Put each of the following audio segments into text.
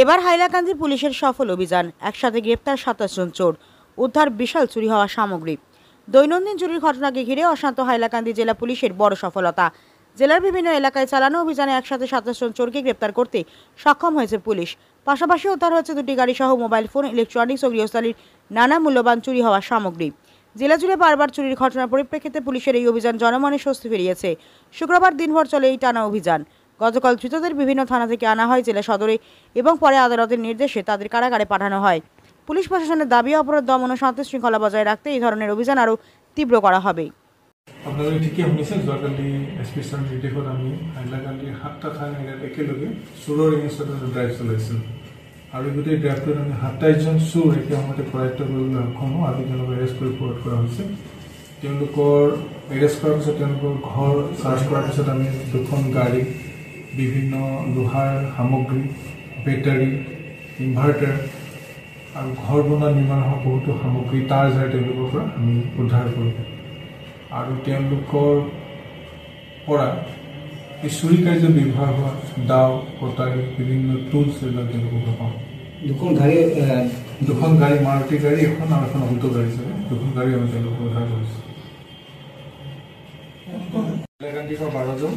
এবার হাইলাকান্দি পুলিশের সফল অভিযান, একসাথে গ্রেপ্তার 27 জন চোর, উদ্ধার বিশাল চুরি হওয়া সামগ্রী। দৈনন্দিন চুরির ঘটনাকে ঘিরে অশান্ত হাইলাকান্দি জেলা পুলিশের বড় সফলতা। জেলার বিভিন্ন এলাকায় চালানো অভিযানে একসাথে 27 জন চোরকে গ্রেপ্তার করতে সক্ষম হয়েছে পুলিশ। পাশাপাশি উদ্ধার হয়েছে 2টি গাড়ি সহ মোবাইল ফোন, ইলেকট্রনিক্স ও গৃহস্থালির নানা মূল্যবান চুরি হওয়া সামগ্রী। জেলা জুড়ে বারবার চুরির ঘটনার পরিপ্রেক্ষিতে পুলিশের এই অভিযান জনমনে স্বস্তি ফিরিয়েছে। শুক্রবার দিনভর চলে এই টানা অভিযান। গতকাল ধৃতদের বিভিন্ন থানা থেকে আনা হয় জেলা সদরে এবং পরে আদালতের নির্দেশে তাদের কারাগারে পাঠানো হয়। পুলিশ প্রশাসনের দাবি, অপরাধ দমন ও শান্তি শৃঙ্খলা বজায় রাখতে এই ধরনের অভিযান আরও তীব্র করা হবে। আপোনালোকে ঠিকেই শুনিছে, যোৱাকালি এছপি ছাৰ নিৰ্দেশত আমি হাইলাকান্দিৰ 7টা থানা এৰিয়াত একেলগে চোৰৰ এগেইনষ্টত ড্ৰাইভ চলাইছিলোঁ আৰু গোটেই ড্ৰাইভটোত আমি 27জন চোৰ একে সময়তে কৰায়ত্ব কৰিবলৈ সক্ষম হওঁ আৰু তেওঁলোকক এৰেষ্ট কৰি ফৰৱাৰ্ড কৰা হৈছে। তেওঁলোকৰ এৰেষ্ট কৰাৰ পিছত তেওঁলোকৰ ঘৰ চাৰ্চ কৰাৰ পিছত আমি 2খন গাড়ী, বিভিন্ন লোহাৰ সামগ্ৰী, বেটাৰী, ইনভাৰ্টাৰ আৰু ঘৰ বনোৱা নিৰ্মাণ হোৱা বহুতো সামগ্ৰী তাৰ জৰিয়তে তেওঁলোকৰ পৰা আমি উদ্ধাৰ কৰিলোঁ আৰু তেওঁলোকৰ পৰা এই চুৰি কাৰ্যত ব্যৱহাৰ হোৱা দাও, কটাৰী, বিভিন্ন টুলছ এইবিলাক তেওঁলোকৰ পাওঁ। 2খন গাড়ী, মাৰুতি গাড়ী এখন আৰু এখন অল্টো গাড়ী চাগে, 2খন গাড়ী আমি তেওঁলোকক উদ্ধাৰ কৰিছোঁ। হাইলাকান্দিৰ পৰা 12জন,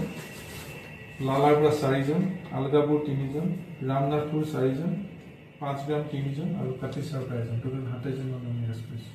লালাৰ পৰা 4জন, আলগাপুৰ 3জন, ৰামনাথপুৰ 4জন, 5 গ্ৰাম 3জন আৰু কাঠিচাৰ 1জন, টোটেল 27জন মানুহ আমি এৰেষ্ট কৰিছোঁ।